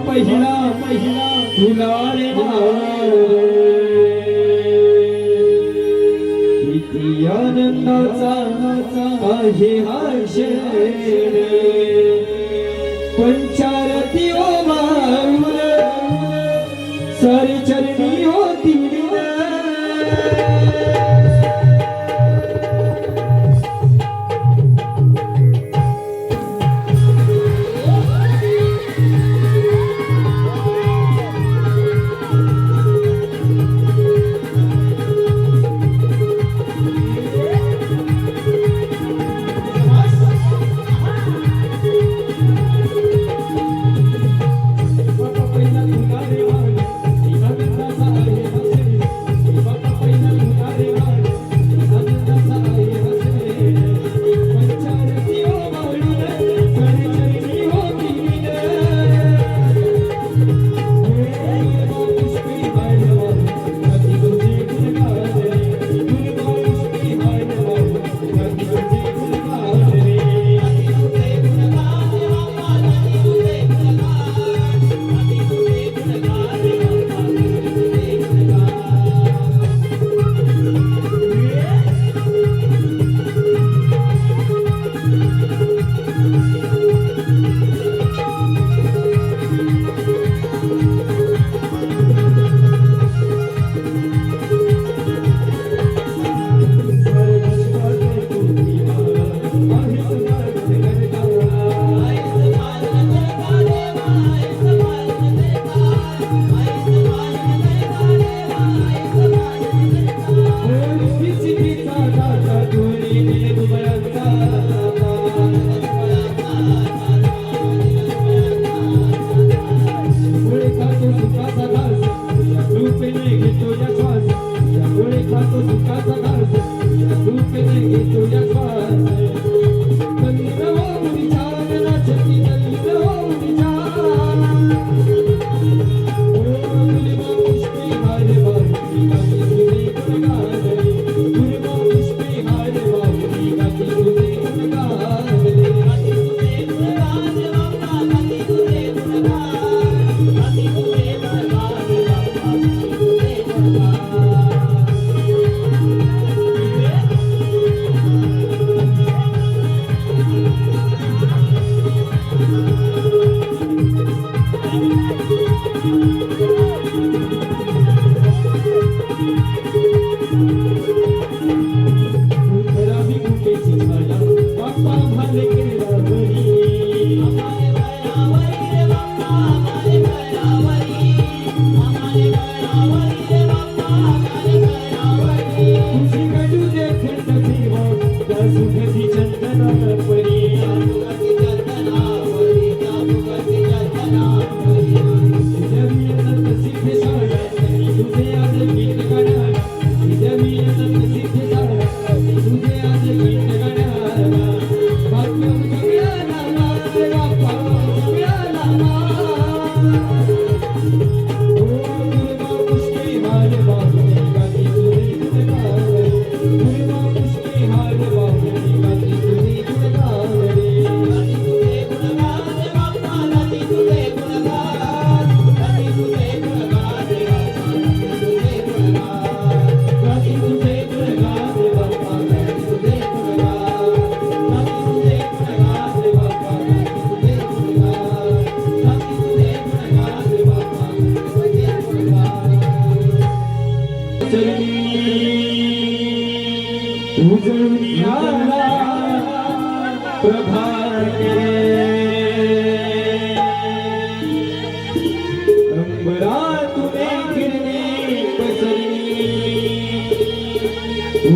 पहिला तुला रे किती आनंदाचा आहे हा क्षण पंचारती ओ माऊल सारी चरणी होती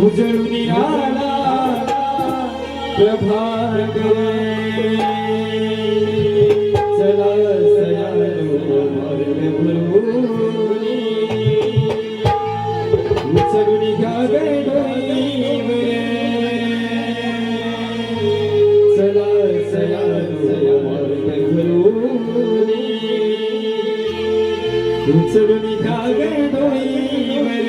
उजळून आला प्रभात चला सयानो मार्ग भरवूनी उचलून घ्या गडोईवर चला सयानो मार्ग भरवूनी उचलून घ्या गडोईवर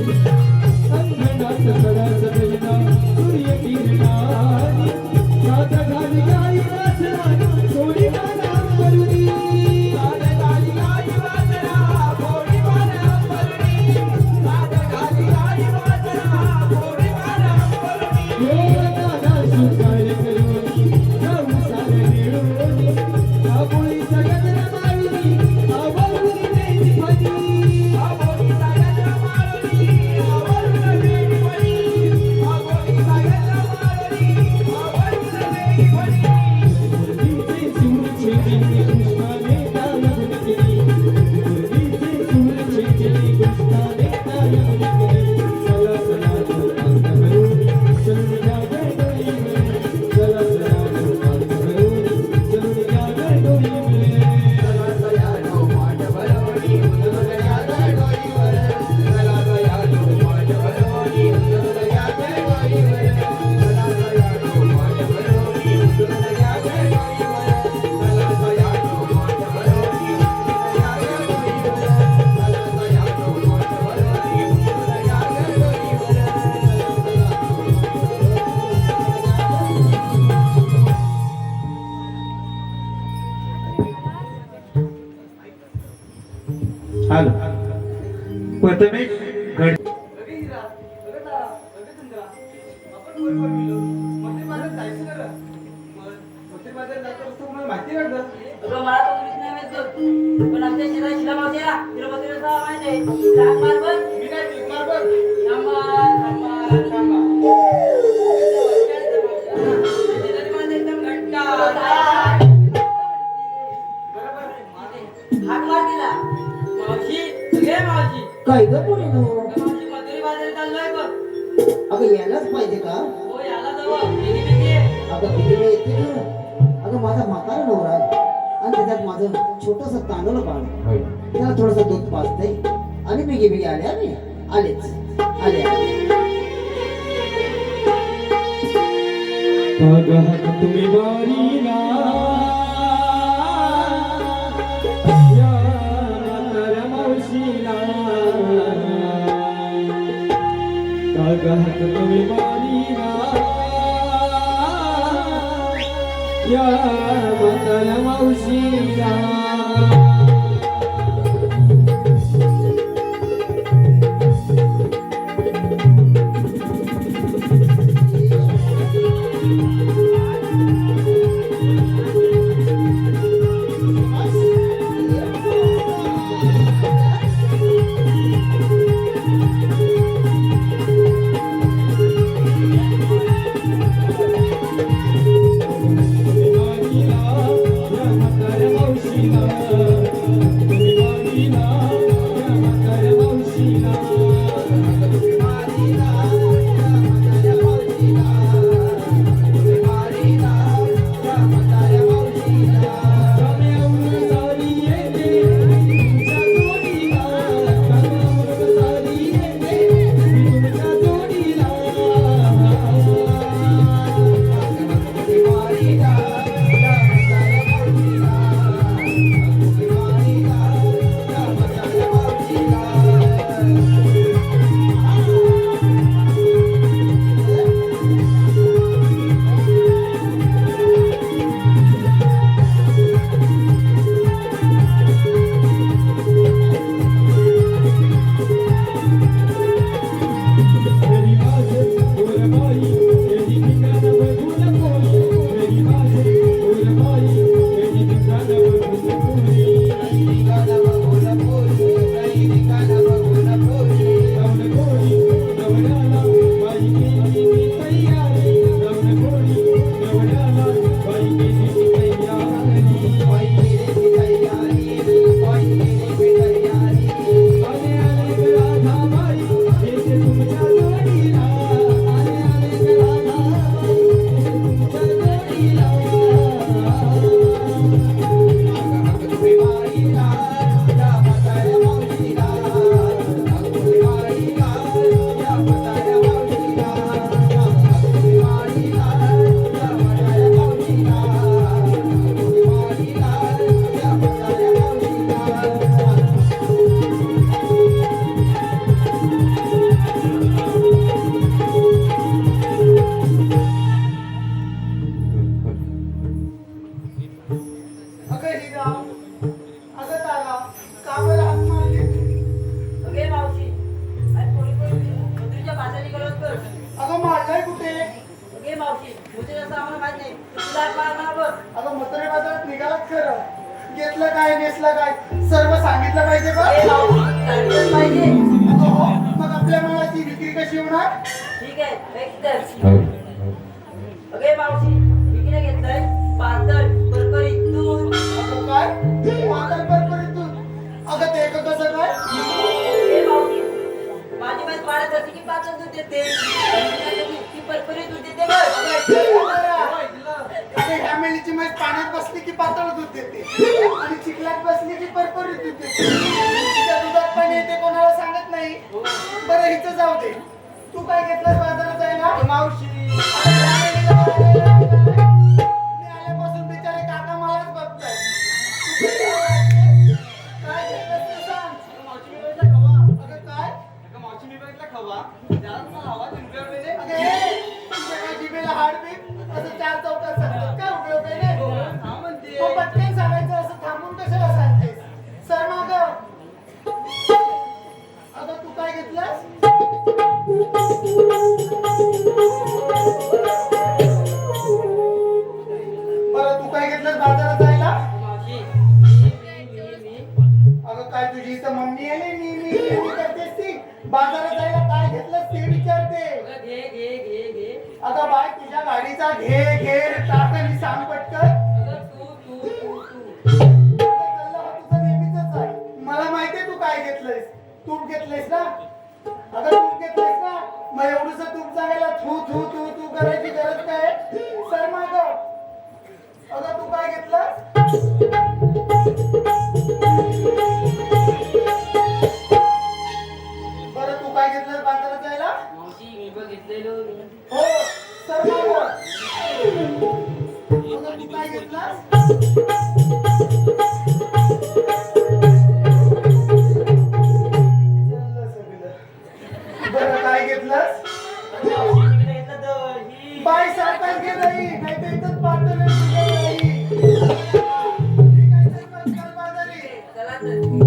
अंगणात सरस बहिणा सूर्यकिरणानी सात घाली गाई वासरा थोडी मला मरुदी सात घाली गाई वासरा थोडी मला मरुदी सात घाली गाई वासरा थोडी मला मरुदी हो दादा सुकाळ करुनी जाऊ सार मिळूनी आबोळी सगळ्या माळुनी आबोळी देती फणी आबोळी सगळ्या माळुनी आबोळी देती फणी आबोळी सगळ्या माळुनी आबोळी देती फणी गुरुजीचे सूरचे चिनी कृष्णाने ताल गुणगिरी गुरुजीचे सूरचे चिनी कृष्णाने ताल गुणगिरी चला चला लोकांत भरूनी चलून या गडोईवर चला चला लोकांत भरूनी चलून या गडोईवर चला चला लोकांत भरूनी चलून या गडोईवर चला चला लोकांत भरूनी चलून या गडोईवर चला चला लोकांत भरूनी चलून या गडोईवर चला चला लोकांत भरूनी चलून या गडोईवर चला चला लोकांत भरूनी चलून या हॅलो प्रथमेश घड अगं मला तो मुलीच नाही माहित बघ. पण आमच्या शेतात शिला मावशी आहे ना, तिला बसवलं तर माहिती आहे. राग मार बघ. थांबा. शेजारी माणसं एकदम घट्ट. हाक मार तिला. मावशी, सगळे मावशी. काय ग पोरीनो? अगं मावशी, मजुरी बाजारात चाललोय बघ. अगं यायलाच पाहिजे का? हो, याला जावं. भीती भीती आहे. अगं किती वेळ येते ना? अगं माझा म्हातारा नवरा आहे आणि त्याच्यात माझं छोटस तांदूळ बाळ आहे. त्याला थोडस दूध पाजते आणि बिगी बिगी आले आलेच आले कागहात तुम्ही वारीला या म्हाताऱ्या मावशीला कागहात तुम्ही वारीला या म्हाताऱ्या मावशीला तुझे कसं आम्हाला माहित नाही तुला हात मारणार बघ. अगं मथुरे बाजारात निघालात खरं, घेतलं काय नेसलं काय सर्व सांगितलं पाहिजे बा. ए मावशी, सांगितलं पाहिजे. हो, मग आपल्या मालाची विक्री कशी होणार? ठीक आहे, एकदम. अगे मावशी, विकणे घेतलंय पातळ परपरीत दूध. अगं काय वादळ परपरीत दूध? अगं ते कसं काय? ए मावशी, माझी बाई पाण्यात असते की पातळ दूध देते की परपरीत दूध देते बघ. अगं ह्या मेलीची म्हैस पाण्यात बसली की पातळ दूध देते आणि चिखलात बसली की परपरीत दूध देते. तिच्या दुधात पाणी येते कोणाला सांगत नाही. बरं हिचं जाऊ दे, तू काय घेतलंस बाजारात जायला? मावशी मी आल्यापासून बिचारे काका मलाच बघताय. काय घेतलंस ते सांग. अगं काय? अगं हे, तुझ्या काय जिभेला हाड बीड? असं चार चौकात सांगतात काय उपयोग आहे रे? हो, पटकन सांगायचं, असं थांबून कशाला सांगतेस? सर मागं. अगं तू काय घेतलंस? बरं तू काय घेतलंस बाजारात जायला? मावशी, अगं काय तुझी इथं मम्मी आली मी करतेस ती? बाजारात जायला काय घेतलंस ते विचारते. घे घे घे घे. अगं बाय तुझ्या गाडीचा घे घे टाक आणि सांग पटकन. अगं तू चाललं हा तुझं नेहमीचंच आहे. मला माहितीये तू काय घेतलंयस. तूप घेतलंयस ना? अगं तूप घेतलंयस ना? मग एवढंसं तूप सांगायला थू थू तू तू करायची गरज काय? सर माग. अगं तू काय घेतलंस? बरं तू काय घेतलंस बाजारात जायला? मावशी, मी बघितलेलो. हो सर माग. अगं तू काय घेतलंस? बरं काय घेतलंस? मावशी, मी घेतलं दही. बाय सरपंच घे नाही नाहीतर इथंच पाहतो नाही तुझ्या नाही. मी काय सरपंच काल बाजारी. चला तर.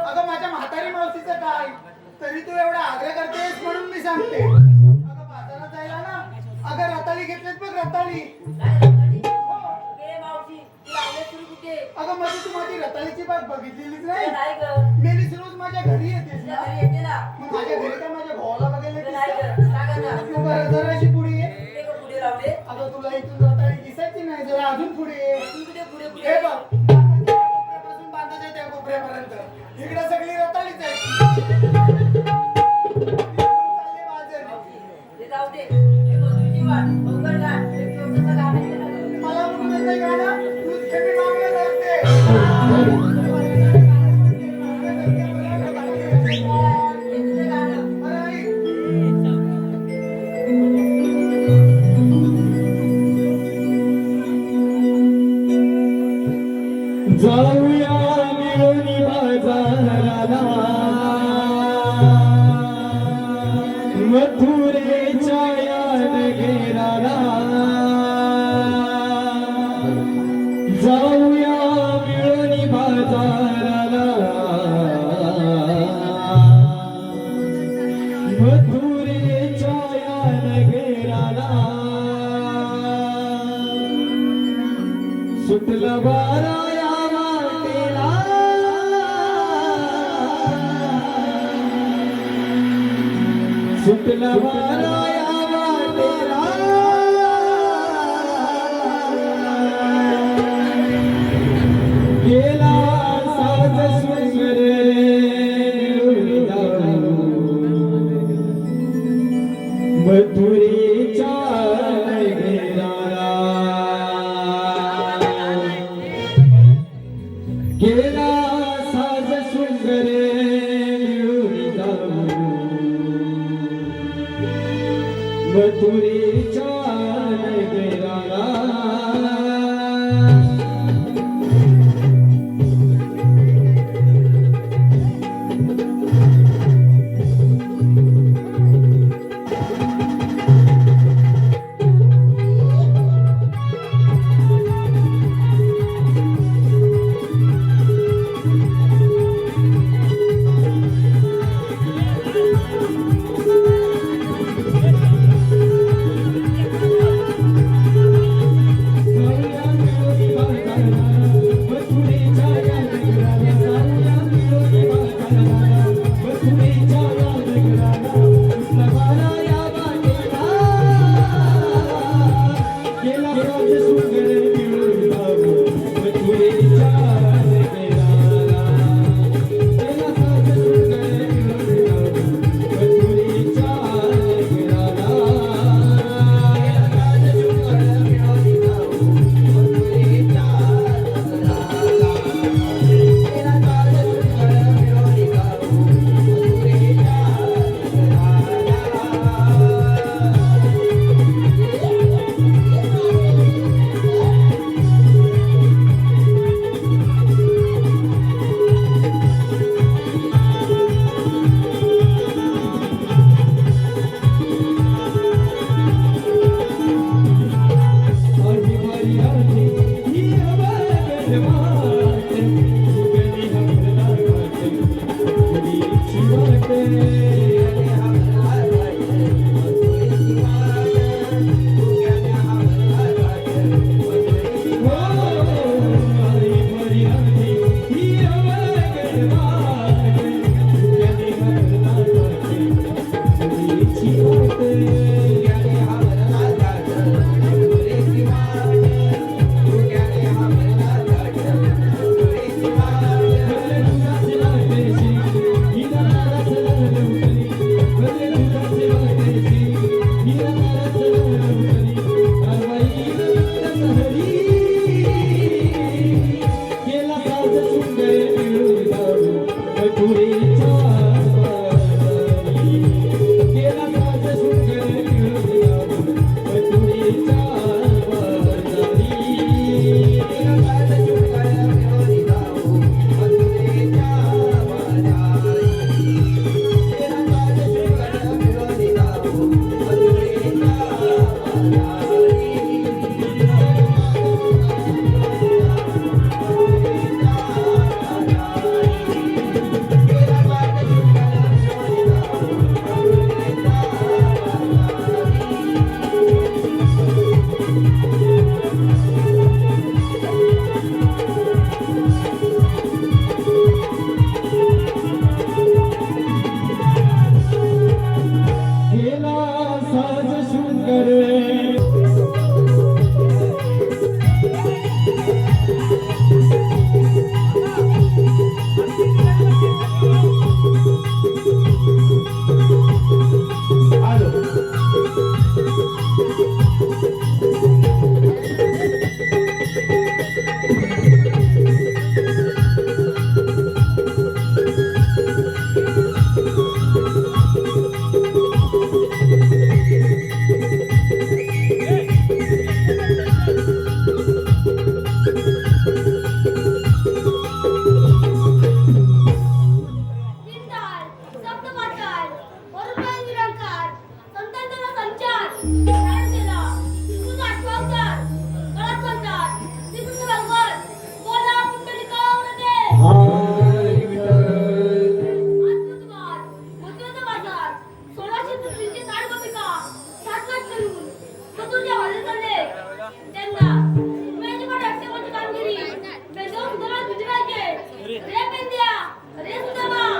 अगं माझ्या म्हातारी मावशीचं काय? तरी तू एवढा आग्रह करतेस म्हणून मी सांगते. अगं बाजारात जायला ना, अगं रताळी घेतलीस बघ रताळी. अगं मध्ये तू माझी रताळीची बाग बघितलेलीच नाही. मेलीस रोज माझ्या घरी येतेस ना? मग माझ्या घरी काय माझ्या भावाला बघायला येतेस का? तू बरं जराशी पुढे ये. अगं तुला इथून रताळी दिसायची नाही, जरा अजून पुढे ये. हे बघ कोपऱ्यापासून बांधायच्या त्या कोपऱ्यापर्यंत इकडे सगळी रताळीच आहे. चालले बाजारी. मला म्हणून येतंय गाणं, तूच खेळी मागणं करते. बरं ऐक. जाऊया मिळून बाजाराला मथुरेच्या या नगराला. जाऊया मिळून बाजाराला मथुरेच्या या नगराला. सुटलं बारा या वाटेला सुटलं बारा या वाटेला. गेला साज सुंदर मथुरेच्या नगराला. मथुरेच्या नगराला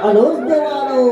आलोच देवा आलो.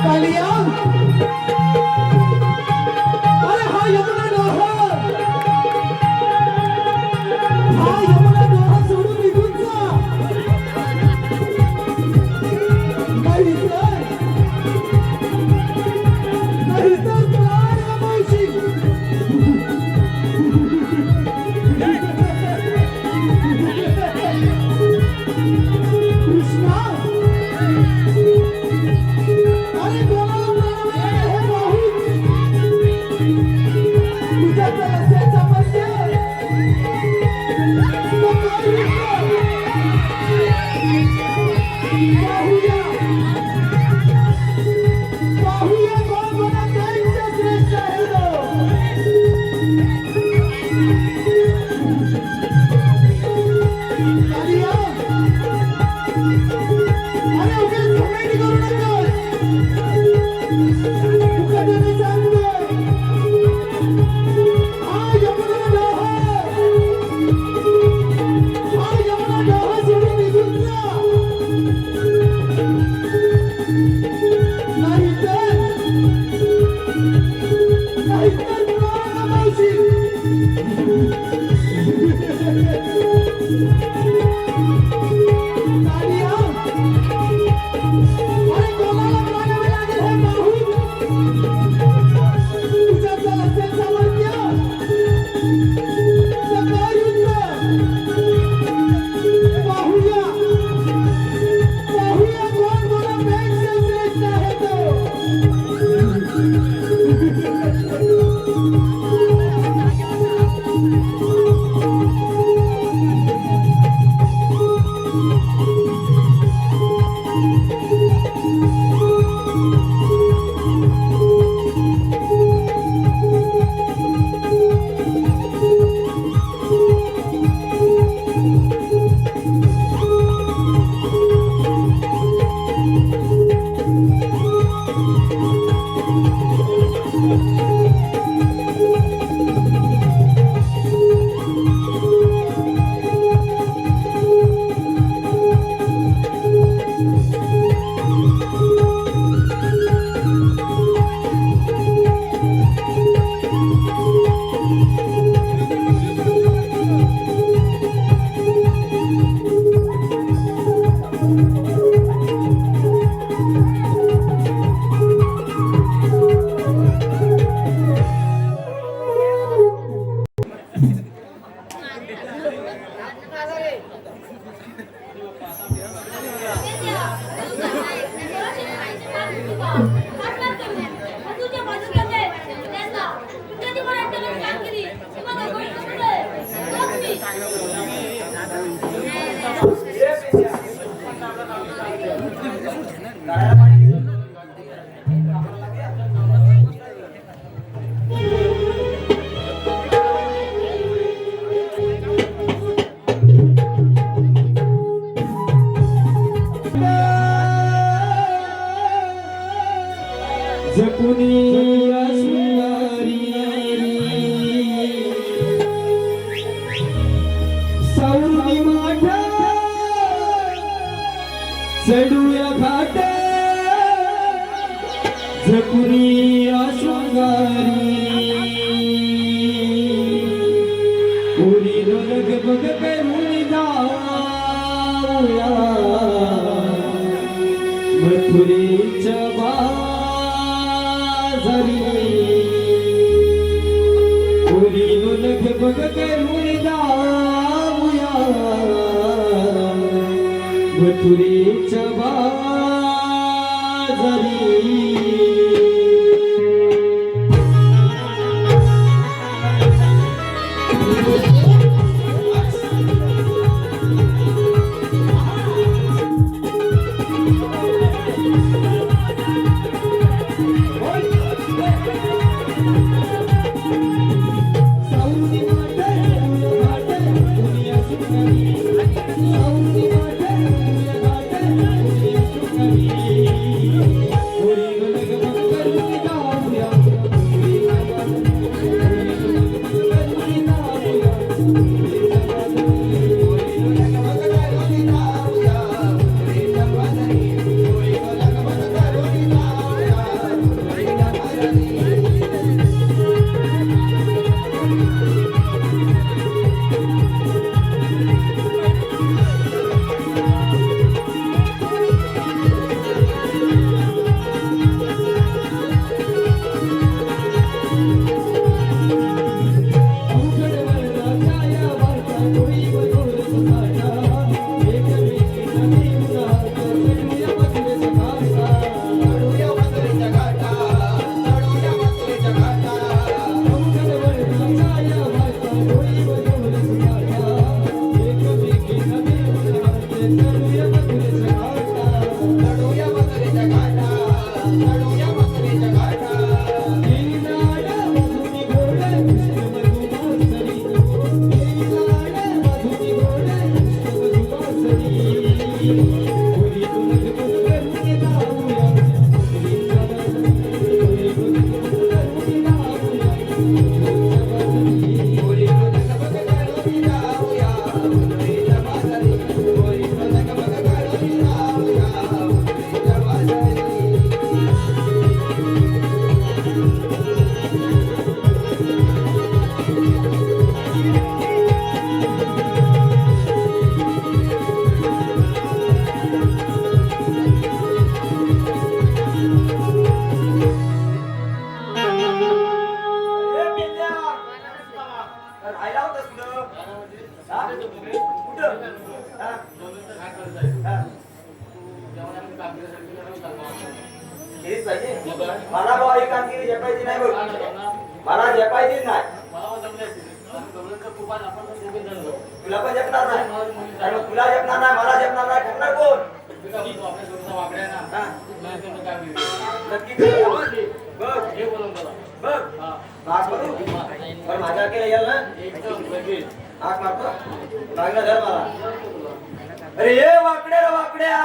कालिया अरे हा यमुना डोहा सोडून निघून जा नाही तर प्राण गमावशील. कृष्णा अरे कोणाला हे पाहून तुझ्या रस्त्याचा मध्य पाहूया पाहूया कोण कोणापेक्षा श्रेष्ठ आहे तो. कालिया अरे उगाच कमेंट करू नकोस. फुकटाने सांगतोय हा यमुना डोहा सोडून निघून जा नाहीतर प्राण गमावशील. कालिया अरे कोणाला मारावे लागेल हे पाहून तुझ्या असेल सामर्थ्य सकाळ युद्ध पाहूया पाहूया कोण कोणापेक्षा श्रेष्ठ आहे तो. चढूया घाट झपुरी शृंगारी ढोलक बघ करून जाऊया मथुरेच्या बाजारी ओरी ढोलक बघ करून जाऊया मथुरेच्या बाजारी मला बाबा ही कामगिरी झेपायची नाही बघ मला झेपायचीच नाही तुला पण झेपणार नाही आणि तुला झेपणार नाही मला झेपणार नाही ठरणार कोण नक्की बघ बघ भाग करू पण माझ्या केलं येईल ना हाक मारतो लागलं धर मला अरे ये वाकड्या रे वाकड्या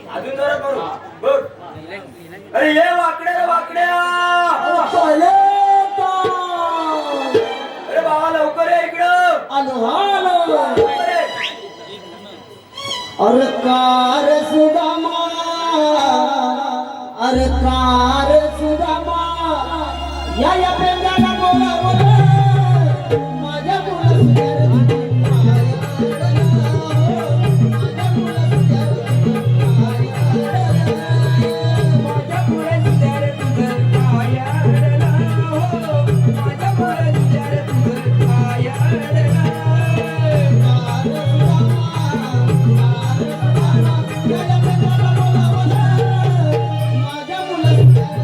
अजून जोरात मारू बघ अरे ये वाकड्या रे वाकड्या अरे बाबा लवकर ये इकडं आलो आलो लवकर ये. अरे कार सुदामा अरे कार सुदामा या प्रेमाला बोला बोला माझ्या बोला माझ्या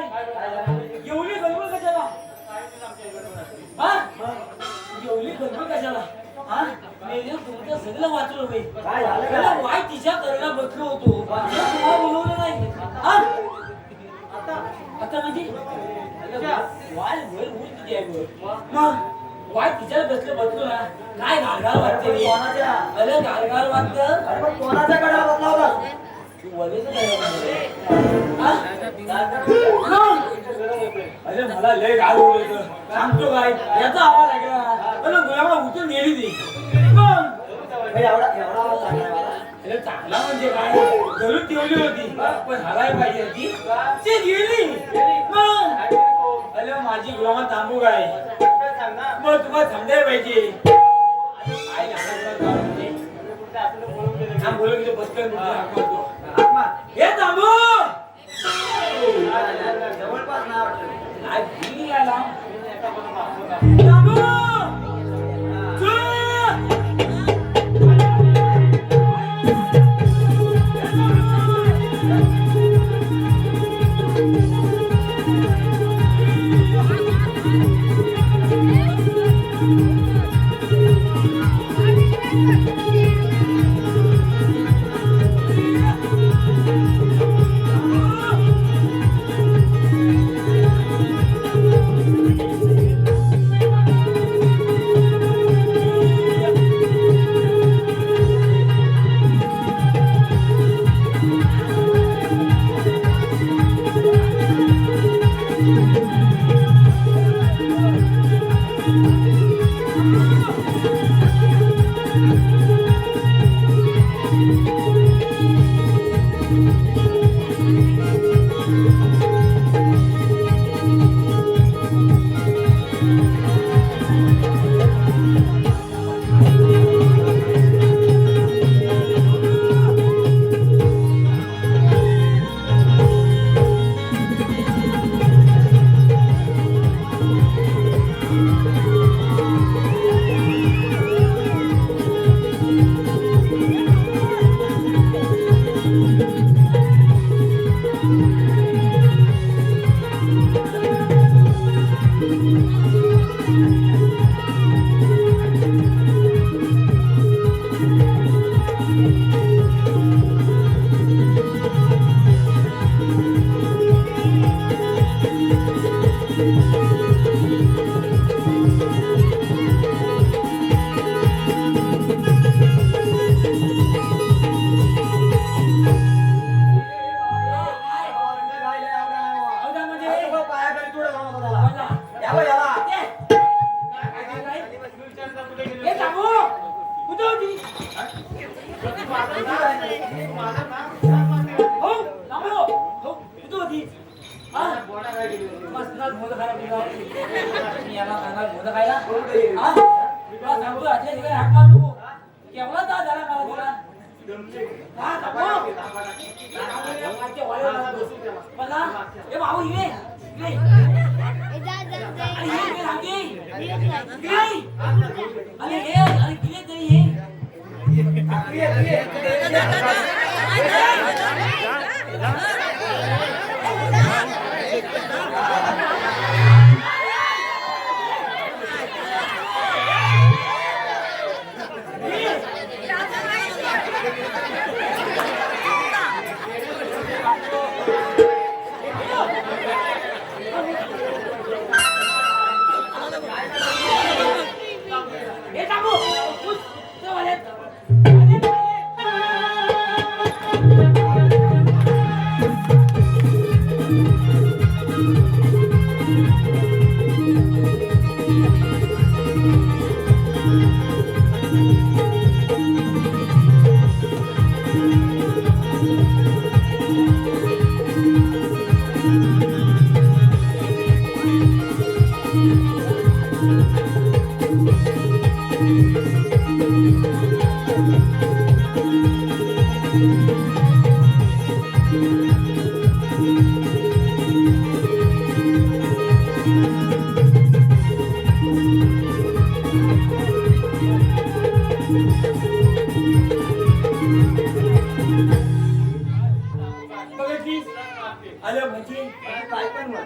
काय एवढी गडबड कशाला हा एवढी गडबड कशाला हा मेले तुमचं सगळं वाचलं होते काय झालं काय? त्याला वाय तिच्या करायला बसलो होतो तुम्हाला बोलवलं नाही हा आता म्हणजे वाय वर होईल तुझी आहे वर. मग वाय तिच्याला बसलो ना काय गारगार वाटते रे. कोणाच्या? अरे गारगार वाटतं अरे पण कोणाच्या कडाला बसला होता? तू वलेचं काय हा? अरे मला लय गाल होतं सांगतो काय याचा आवाज ऐकला अरे गुलाबा उचलून नेली ती मग हे एवढा आवाज चांगला आहे मला. अरे चांगला म्हणजे काय धरून ठेवली होती पण हराय पाहिजे ती ती गेली मग अरे माझी गुलामा थांबू काय मग तुम्हाला थांबले पाहिजे काय झालं बोलू गेलो बसकर आत्मा. हे थांबू जवळपास नाव वाटलं. काय भीती काय लांब थांबू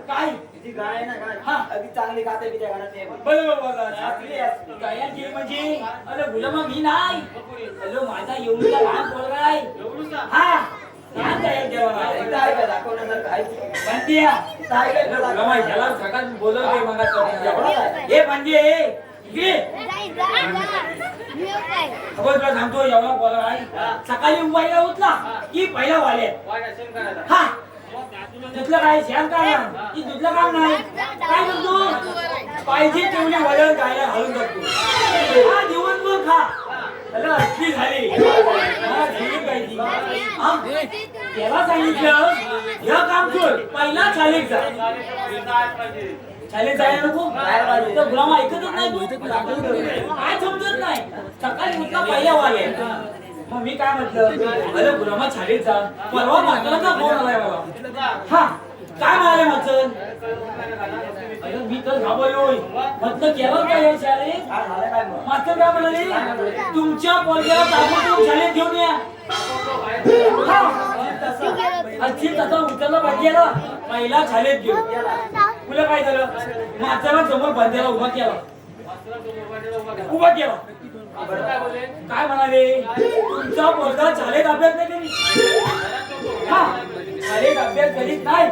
काय ती गाय आहे ना गाय हा. अगदी चांगली गाते मी त्या गाण्यात ते बरोबर बोला शास्त्रीय असते. गायन केली म्हणजे अरे गुलामा मी नाही हॅलो माझा एवढा लहान पोरगा आहे हा लहान गायन केला एकदा ऐका दाखवण्यासारखं आहे. बंदिया एकदा ऐका गुलामा ह्याला सकाळ बोलवते मग हे म्हणजे इकडे अगं तुला सांगतो एवढा बोला आहे सकाळी उभायला उठला की पहिला वाले हा दुधलं काय श्याम काय की दुधलं काम नाही काय करतो पाहिजे तेवढी वळण गायला घालून जातो हा दिवसभर खा त्याला असली झाली हा, झाली पाहिजे हा, त्याला सांगितलं हे काम सोड पहिला चालेल जा चालेल जायला नको तर गुलाम ऐकतच नाही तू काय समजत नाही सकाळी उठला पहिल्या वाले मग मी काय म्हटलं अरे गुलामा छाडीत जा परवा मास्तराचा फोन आलाय मला हा काय म्हणाले मास्तर अरे मी तर घाबरलोय म्हटलं केलं काय या शाळेत काय झालं काय मग? मास्तर काय म्हणाले तुमच्या पोरग्याला ताबडतोब शाळेत घेऊन या हा. अच्छी तसा उचलला बंद्याला पहिला शाळेत घेऊन तुला काय झालं मास्तरांना समोर बंद्याला उभा केला काय म्हणाले तुमचा पोरगा शाळेत अभ्यास नाही करीत हा शाळेत अभ्यास करीत नाही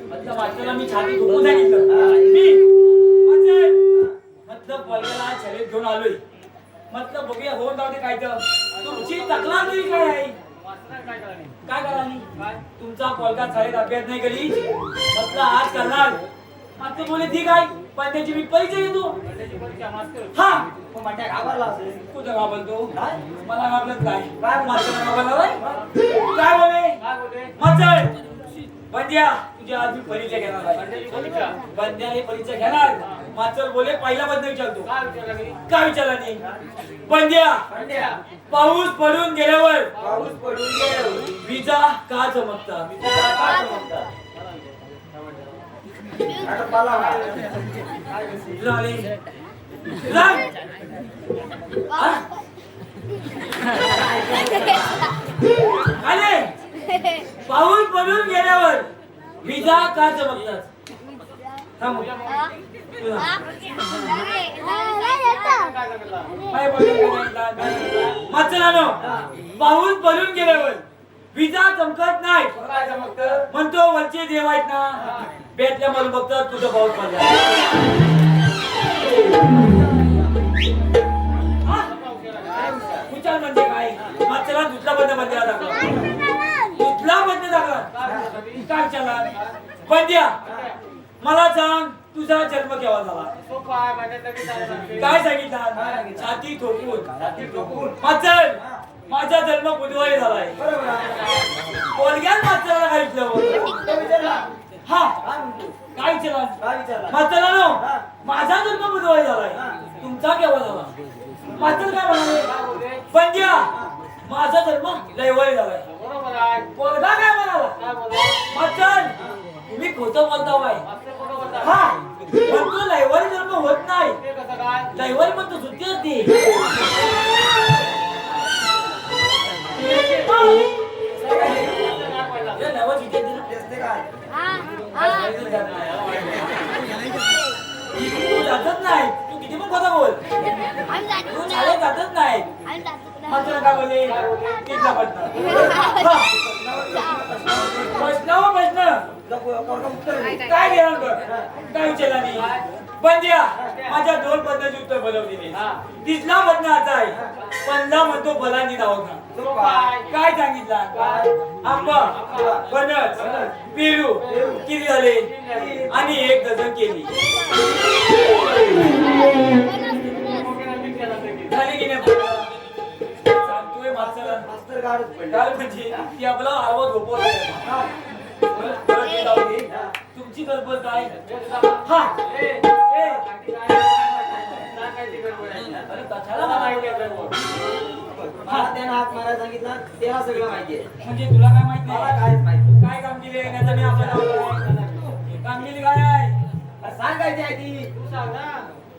म्हटलं मास्तरला मी छाती ठोकून सांगितलं मी म्हटलं पोरग्याला आज शाळेत घेऊन आलोय म्हटलं बघूया होऊन जाऊ दे काय तर तुमची तक्रार तरी काय आहे काय कराली तुमचा पोरगा शाळेत अभ्यास नाही करी म्हटलं आज करणार मात्र बोले ठीक आहे पण त्याची मी परिचय घेतो हा म्हणत्या घाबरला असेल. कुठं घाबरतो काय? मला घाबरत काय काय? मास्तर घाबरला नाही? काय बोले मास्तर बंद्या तुझ्या आज मी परिचय घेणार आहे बंद्या हे परिचय घेणार मास्तर बोले पहिला बंद विचारतो काय विचारला नाही बंद्या म्हणत्या पाऊस पडून गेल्यावर पाऊस पडून गेल्यावर विजा का चमकतात विचारा काय म्हणतात? आता पाला ना. काय करशील? इकडं आले इकडं. हा? आले पाऊस पडून गेल्यावर विजा का चमकतात थांब. तुला. काय बोलतो मास्तरानो पाऊस पडून गेल्यावर विजा चमकत नाही काय चमकतं? म्हणतो वरचे देव आहेत ना बेतल्या मला बघतात तुझं पाऊस पडला विचार म्हणजे काय मास्तरा दुसरा बंद बंद्याला दाखला दुसरा बंद दाखला काय चला बंद्या मला सांग तुझा जन्म केव्हा झाला काय सांगितलं छाती ठोकून मास्तर माझा जन्म बुधवारी झालाय बरोबर आहे. पोरग्यात मास्तराला काय विचारलं तो विचारला. हा काय म्हणतो? काय विचारलं काय विचारला? मास्तरानो हा. माझा जन्म बुधवारी झालाय हा. तुमचा केव्हा झाला मास्तर काय म्हणाले काय बोलले? पंड्या माझा जन्म रविवारी झालाय बरोबर आहे. पोरगा काय म्हणाला काय बोलले? मास्तर तुम्ही खोटं बोलता बाय हा पण तो रविवारी जन्म होत नाही रविवारी पण तो सुट्टी असते या नवं सुट्टी असते ना? तेच ते काय? तू जातच नाही तू किती पण खोटा बोल तू शाळेत जातच नाही मात्र काय बोलले तिथला प्रश्न तुझा पोरगा उत्तर दे. काय घेणार बघ काय विचारला नाही बंद्या माझ्या दोन पद्धती उत्तर बोलवलेली तिसला मधनं असा आहे पंधरा म्हणतो फलांची दवाखा तो काय? काय सांगितलं आंबा फणस पेरू किती झाले आणि एक डझन केली झाली की नाही सांगतोय मास्तरांना मास्तर गाडच पडले. काल म्हणजे ती आपला आवाज झोपवला तुमची गडबड काय हा अरे कशाला मारायला गडबड? मला त्यानं हात मारायला सांगितला त्याला सगळं माहिती आहे. म्हणजे तुला काय माहित मला नाही काहीच माहिती नाही. काय कामगिरी आहे नाही तर मी आपल्याला कामगिरी काय आहे सांगायची आहे ती.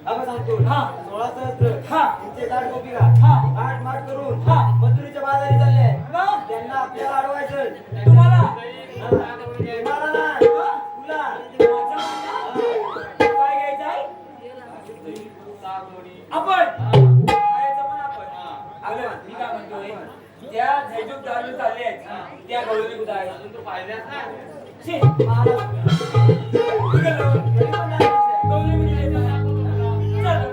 आपण सांगतो. हा. 16 सहस्त्र. हा. त्यांचे 60 गोपिका. हा. आठ माठ करून हा. मथुरेच्या बाजारी चालले. मग त्यांना आपल्याला अडवायचं. तुम्हाला तुम्हाला नाही. तुला. माझं चालले आहेत त्या गौरी कुठं आहे तू पाहिल्यास ना छे, गेलो. गौरी कुठे आहे? चल.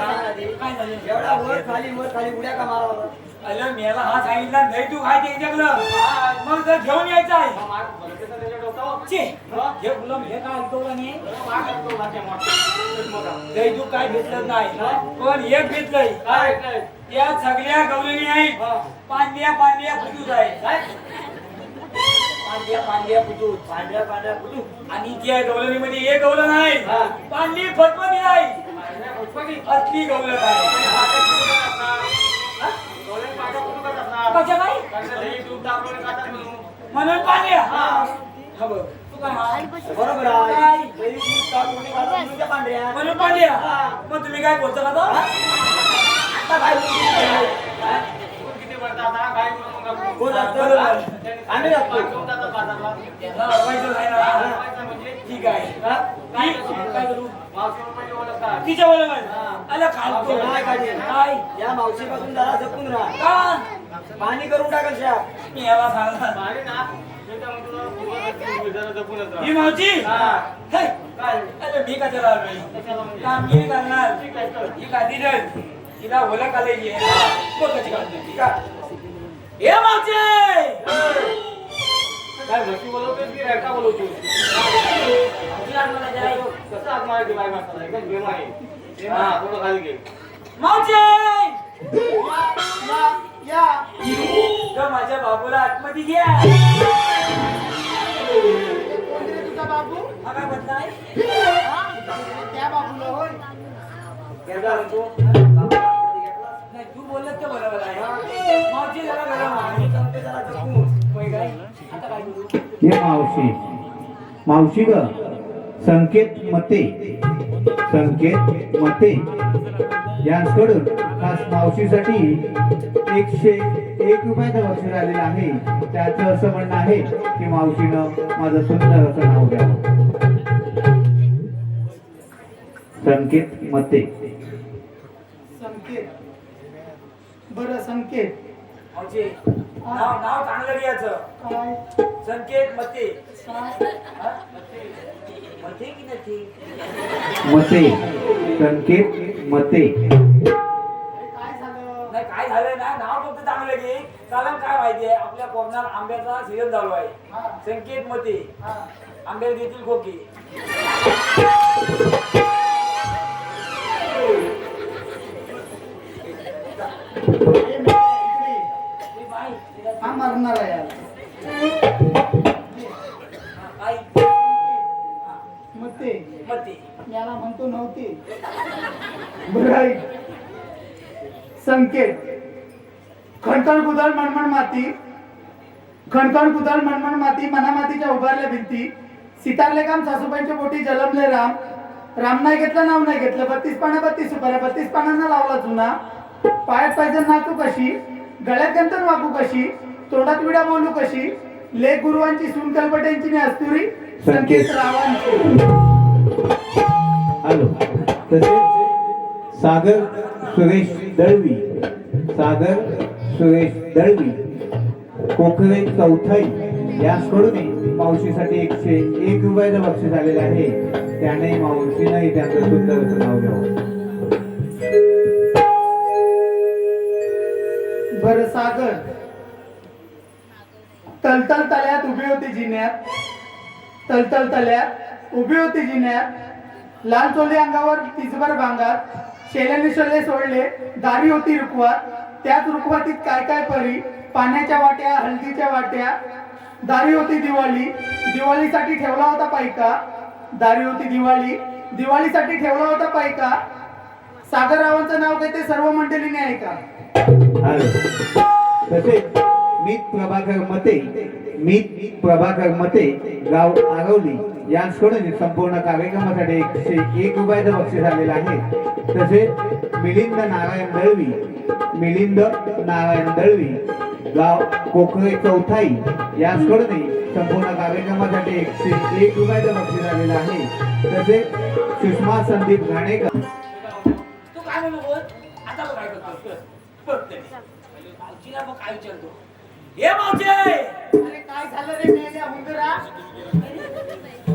एवढा वर खाली उड्या का मारावा अरे मेला हा सांगितला नाही तू काय त्यांच्याकडं मग जर घेऊन यायचं आहे छे, हे गुलाम हे काय ऐकवलं नाही नाही तू काय घेतलं नाही पण एक घेतलंय त्या सगळ्या गवळणी आहेत पांड्या पुजूत आहे पांड्या पुजूत आणि त्या गवळणीमध्ये एक गवळण आहे पांडी फटमटी आहे असली गवळण आहे कशा काय म्हणून पांड्या हा बघ तू काय हा बरोबर आहे पांढऱ्या म्हणून पांड्या मग तुम्ही काय बोलता का तो? आम्ही त्यांना अडवायचं नाही ना. ठीक आहे काय करू तिच्या बरोबर आला खालतो काय या मावशीपासून जरा जपून राहा का पाणी करून टाकल शाप मी याला सांगला ही मावची हे, अरे मी कशाला आलोय कामगिरी करणार ही काढी दर तिला ओळख आलेली आहे बघ कशी काढते ती का हे मावची काय म्हशी बोलवतोस की रेडका बोलवतोस कसं आत मारायची बाय माणसाला एकदम गेम आहे हा थोडं खाली घे मावची या ग माझ्या बाबूला आतमध्ये घ्या तुझा बाबू हा काय बदलाय त्या बाबूला होय गेला तू नाही तू बोलत तर बरोबर आहे मावची जरा गरम आहे जरा जपून होय काय आता काय करू हे मावशी ग संकेत मते यांकडून खास मावशीसाठी 101 रुपयाचं बक्षीस आलेलं आहे त्याचं असं म्हणणं आहे की मावशीनं माझं सुंदर असं नाव द्यावं संकेत मते संकेत बरं संकेत मावची नाव चांगलं घ्यायचं काय संकेत मते हा? मते की नाही मते संकेत मते काय झालं नाही काय झालं ना नाव फक्त चांगलं घे कारण काय माहितीये आपल्या कोकणात आंब्याचा सीजन चालू आहे संकेत मते आंब्याला देतील खोकी हा मरणार आहे यार मते मते याला म्हणतो नव्हती बरं संकेत खणखण कुदळ मणमण माती मना मातीच्या उभारल्या भिंती सितारले काम सासूबाईंच्या पोटी जलमले राम नाही घेतलं नाव नाही घेतलं 32 पाना 32 सुपाऱ्या 32 पानांना लावला चुना पायात पाहिजे नाचू कशी गळ्यात गंतन वाकू कशी तोंडात विडा बोलू कशी लेख गुरुवांची सून कलपट्यांची ने अस्तुरी संकेत रावांची हॅलो तसेच सागर सुरेश दळवी, सागर सुरेश दळवी, कोकरे चौथाई याचकडून मावशीसाठी 101 रुपयाचं बक्षीस आलेलं आहे. त्याने मावशीनंही त्यांचं सुंदर असं नाव घ्यावं. बर सागर, तलतल तल्यात उभी होती जिन्यात, तलतल तल्यात उभी होती जिन्यात, लाल चोले अंगावर तिजभर भांगात, शेल्याने शोले सोडले, दारी होती रुकवात, त्याच रुकवातीत काय काय परी, पाण्याच्या वाट्या, हळदीच्या वाट्या, दारी होती दिवाळी, दिवाळीसाठी ठेवला होता पायका, दारी होती दिवाळी, दिवाळीसाठी ठेवला होता पायका. सागररावांचं नाव काय ते सर्व मंडळीने ऐका. तसेच मीत प्रभाकर मते गाव आरवली यांच्याकडून संपूर्ण कार्यक्रमासाठी 101 रुपयाचं बक्षीस आलेलं आहे. तसेच मिलिंद नारायण दळवी गाव कोकरे चौथाई यांच्याकडून संपूर्ण कार्यक्रमासाठी 101 रुपयाचं बक्षीस आलेलं आहे. तसेच सुषमा संदीप घाणेकर तू काय म्हणू बोल आता बघ काय करतोस बघ तरी मावशीला मग काय विचारतो हे मावशी अरे काय झालं रे मेल्या हुंदरा?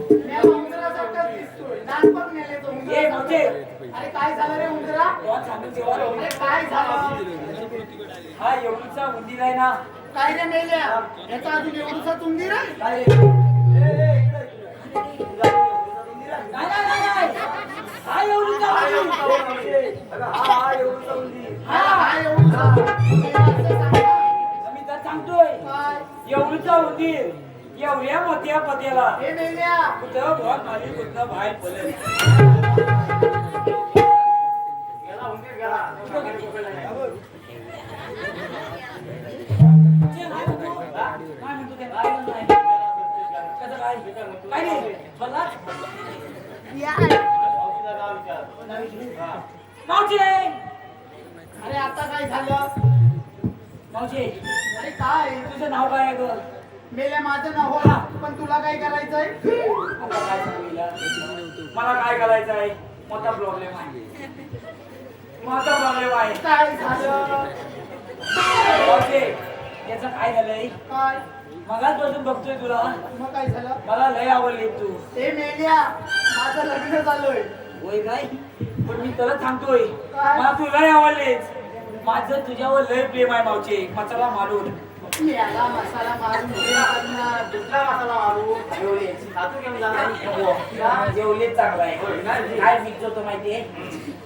मेला हुंदरासारखा दिसतोय. नानपण मेले तो हुंदरा. हे मावशी अरे काय झालं रे हुंदरा? तेव्हा सांगून जेव्हा अरे काय झालं? हा एवढीचा उंदीर आहे ना काय रे मेल्या? याचा अजून एवढूसा उंदीर आहे? काय रे? नाही, नाही. हा एवढीचा उंदीर. हा एवढीचा उंदीर. हा एवढूसा. असं सांगा. मी तर सांगतोय काय? एवढीचा उंदीर एवढ्या मोठ्या पत्याला हे मेल्या. कुठं भोग माझी कुठं बाहेर पडलं मावशी अरे आता काय झालं? मावशी अरे काय? तुझं नाव काय आहे ग मेल्या माझं नाव हो. पण तुला काय करायचंय? आता काय सांगू हिला? मला काय करायचं आहे मोठा प्रॉब्लेम आहे मोठा प्रॉब्लेम आहे काय झालं? मावशी याचं काय झालंय काय? मगाचपासून बघतोय तुला मग काय झालं? मला लय आवडली तू हे मेल्या माझं लग्न झालंय. होय काय पण मी तुला सांगतोय मला तू लय आवडलीस माझं तुझ्यावर लय प्रेम आहे मावशी मसाला मारून याला मसाला मारून दुसरा मसाला मारून जेवलेच चांगला आहे काय मिक्स होतं माहितीये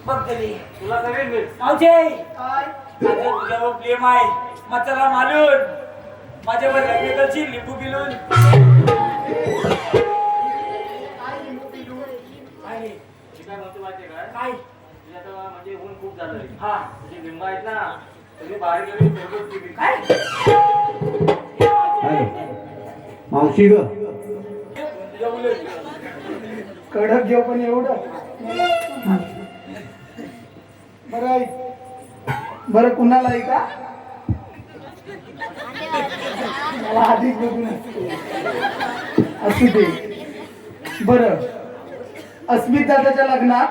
बघ तरी तुला सगळे मावशी काय? माझं तुझ्यावर प्रेम आहे मसाला मारून माझ्यावर लग्न करशील लिंबू पिलून काय लिंबू पिलू? काय रे? काय म्हणतो माहितीये काय काय तुझी आता म्हणजे ऊन खूप झालंय हा तुझी लिंब आहेत ना तुम्ही बाहेर गेली फेकून दिली. काय मावशी ग जेवले कडक घेऊ पण एवढं बरं ऐक. बरं कुणाला आहे का? मला आधीच बघून असू दे. बरं अस्मित दादाच्या लग्नात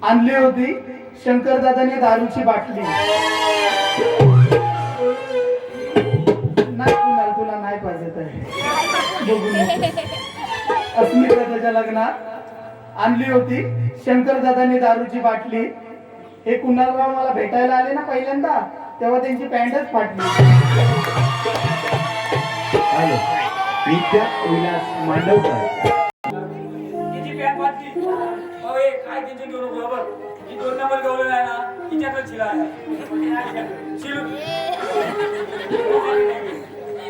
आणली होती शंकर दादाने दारूची बाटली. नाही कुणाला तुला नाही पाहिजे तर बघून नको. अस्मित दादाच्या लग्नात आणली होती शंकर दादाने दारूची बाटली. हे कुणालराव मला भेटायला आले ना पहिल्यांदा तेव्हा त्यांची पॅन्टच फाटली. हॅलो विद्या विलास मांडवकर तिची पॅन्ट फाटली अरे काय त्यांचे घेऊन बरोबर ही 2 नंबर गवलेला आहे ना तिच्याकडे शिला आहे शिलू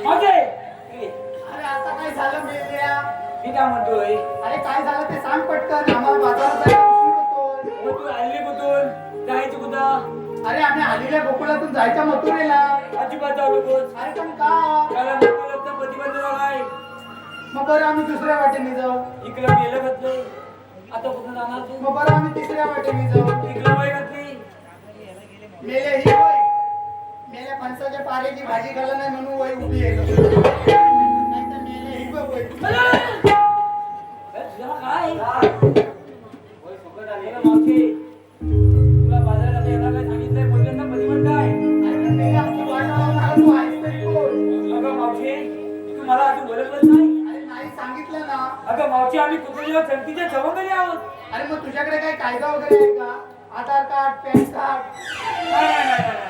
मागे अरे आता काय झालं मेल्या? मी काय म्हणतोय अरे काय झालं ते सांग पटकन. आम्हाला बाजारात जायला उशीर होतोय. मग तू हल्ली कुठून जायची कुठं अरे आम्ही आलेल्या गोकुळातून जायच्या मथुरेला. अजिबात जाऊ नकोस अरे पण का? त्याला मोठं प्रतिबंध आहे मग बरं आम्ही दुसऱ्या वाटेने जाऊ. इकडे गेलं घातलंय आता कुठं जाणार तू मग बरं आम्ही तिसऱ्या वाटेने जाऊ. इकडे वय घातली मेले ही वय मेल्या फणसाच्या पाऱ्याची भाजी खाल्ला नाही म्हणून वय उभी आहे. नाहीतर मेले ही बघ वय. तुझ्या काय होय, सुकट आली ना मावशी. अगं मावशी आम्ही कुत्र्याच्या संगतीच्या जबाबदारी आहोत. अरे मग तुझ्याकडे काही कायदा वगैरे आहे का? आधार कार्ड, पॅन कार्ड?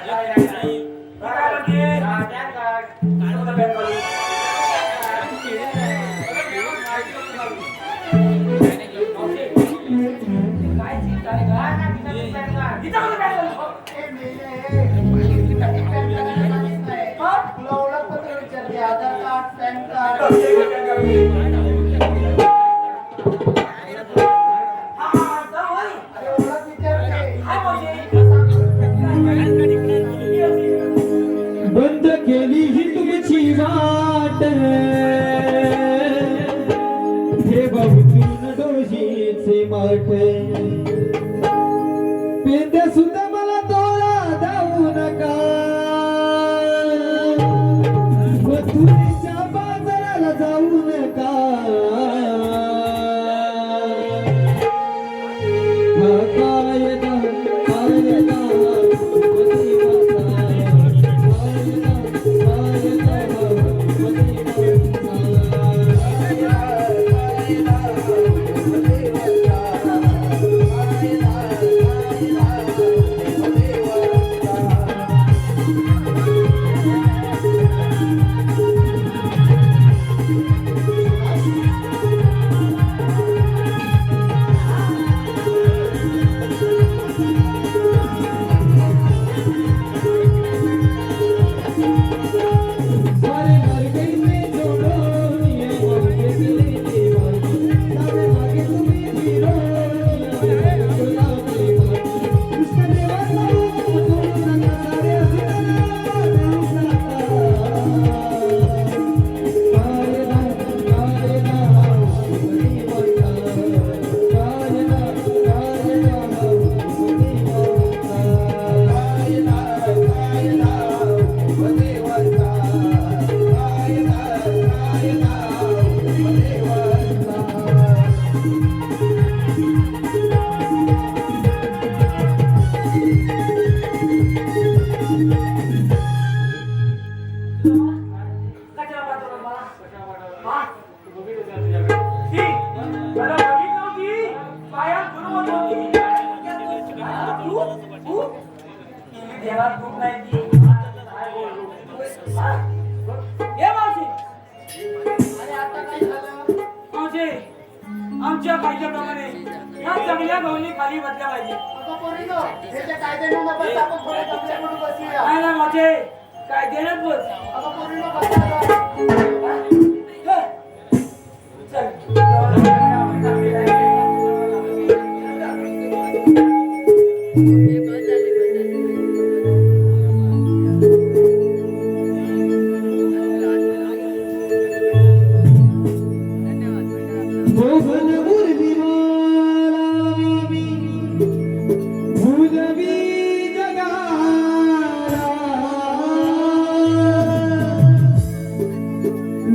नाही. काय म्हणते? Pan card. कोणतं पॅन कार्ड? काय चिंता आहे का? इथं कोणतं पॅन कार्ड? ए, मेले. पॅन कार्डाला माहित नाही. तुला ओळखपत्र विचारते. आधार कार्ड, पॅन कार्ड. अरे ओळख विचारते. बंद केली ही तुमची वाट हे बहुतून डोशीचे माठ पेंद्या सुद्धा मला तोळा जाऊ नका मथुरेच्या बाजाराला जाऊ नका हा कायदा कायदा कशाला पाठवलं मला? हा? तू बघितलं का तुझ्याकडे? ती? मला बघितलं होती. पायात दुर्मत होती. तू? तिने देवात दूध नाही ती. काय बोलू? हा? ए मावशी. अरे आता काय झालं? मावशी, आमच्या कायद्याप्रमाणे या चांगल्या भाऊनी खाली बसल्या पाहिजे. अगं पोरीनो, हे जे कायद्याने न बसता आपण थोडं जमल्या म्हणून बसूया. नाही ना मावशी, काय देण्यात बस. अगं पोरीनो, बसा गं. मोहन मुरली भूलवी जगाला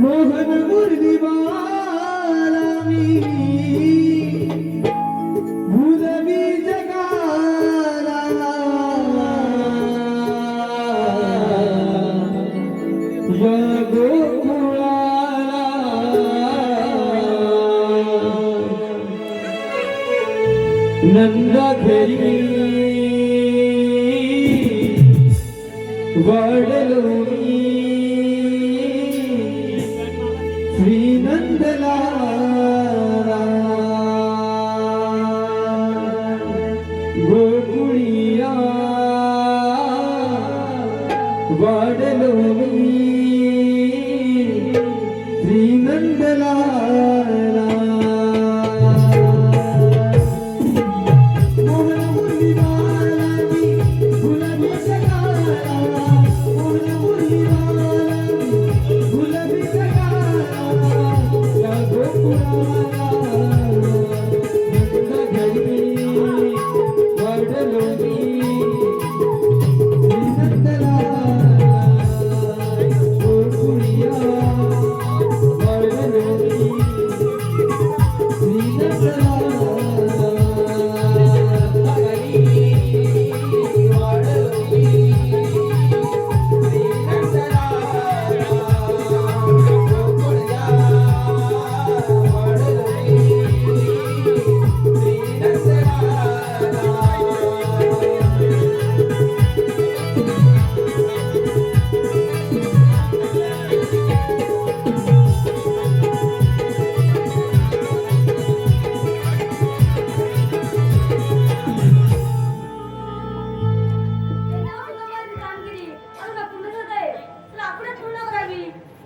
मोहन मुरली भूलवी जगाला या गोकुळाला नंदा घरी वाढलो मी श्री नंदला गोकुळिया वाढलो मी श्री नंदला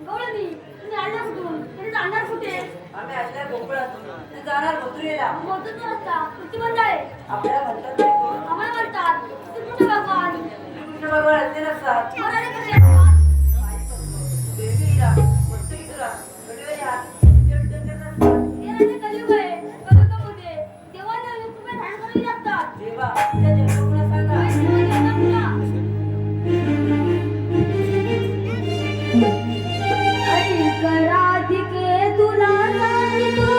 एवढं मी तुम्ही आणला कुठून तरी जाणार कुठे आम्ही असल्या कोकणात ते जाणार मथुरेला. मोठं तो रस्ता किती बंद आहे आपल्याला म्हणतात तरी कोण? आम्हाला म्हणतात श्रीकृष्ण भगवान कृष्ण भगवान असले नसतात. मराठी कसे असतात देवीला, वत्सगीतुला, गडवेला, विद्यार्थ्यांना नसतात. हे राजे कलियुग आहे कलियुगामध्ये देवाने कृपा ध्यान करावी लागतात देवा, त्या जन्मकुळा सांगा. ऐक राधिके तुला सांगतो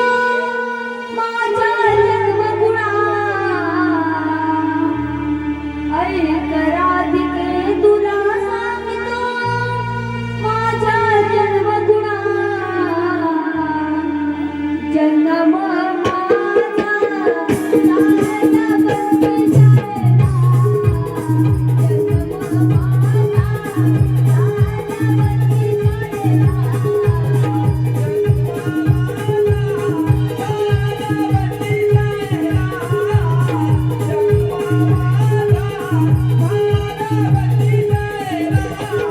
माझ्या जन्मगुणा ऐक राधिके तुला सांगतो माझ्या जन्मगुणा जन्म माझा झाला बंदी झाला जन्म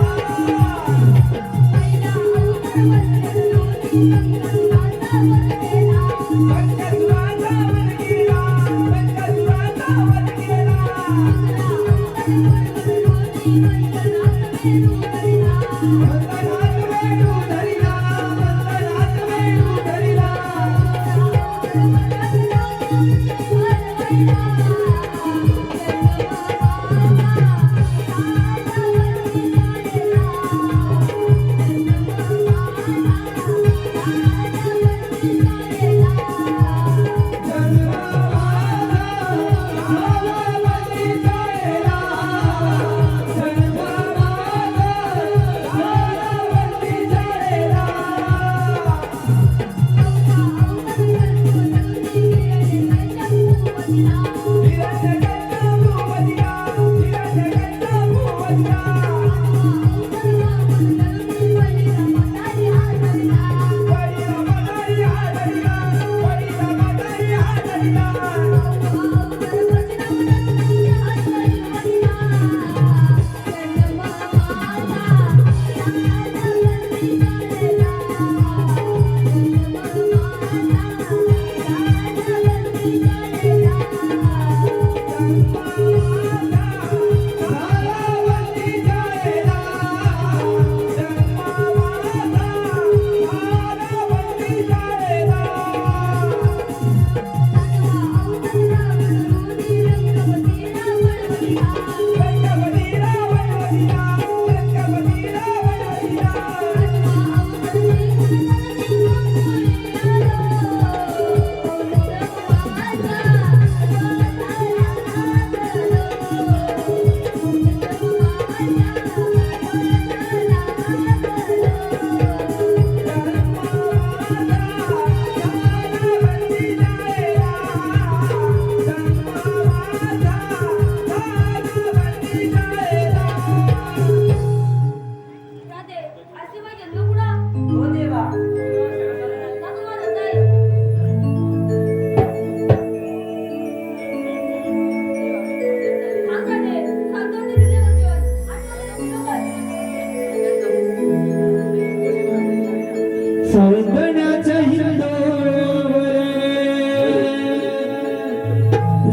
सौंदण्याच्या हिंदोवर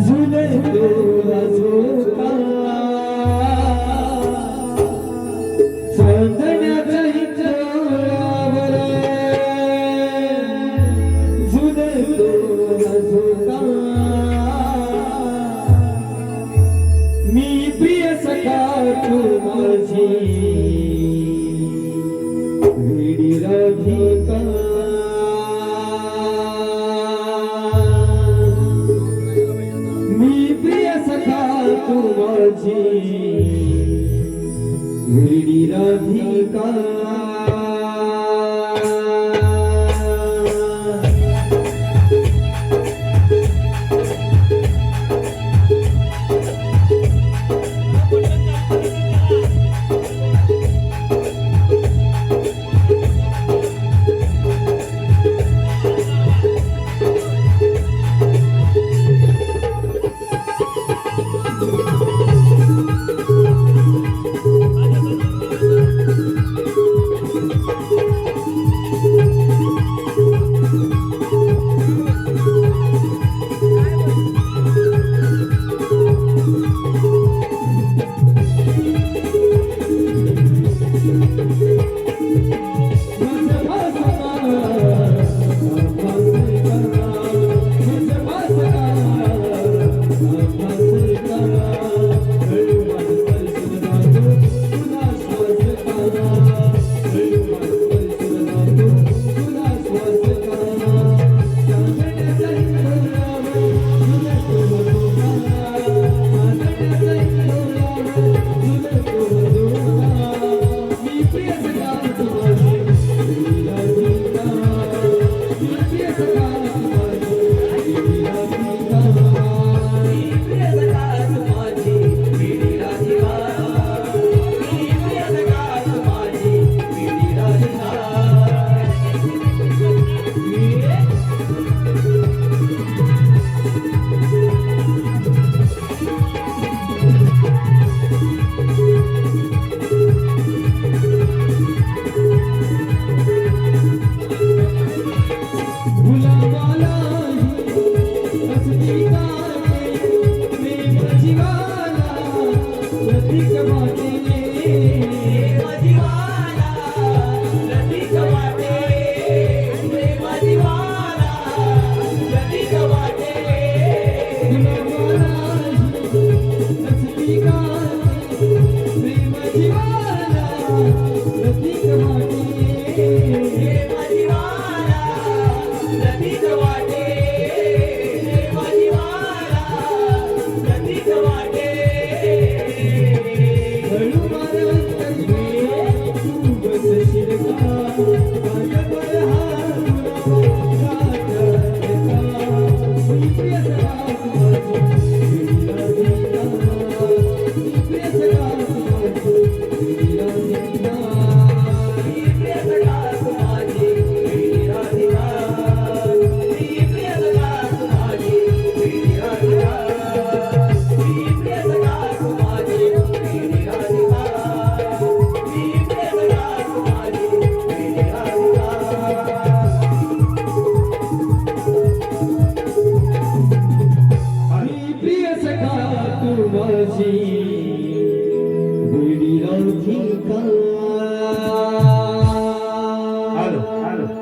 झुलतो झोका सौंदण्याच्या हिंदोवर झुलतो झोका मी प्रिय सखा तू माझी वेडी राधिका मी प्रिय सखा तू माझी वेडी राधिका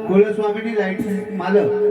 कुलस्वामिनी लाईट मालक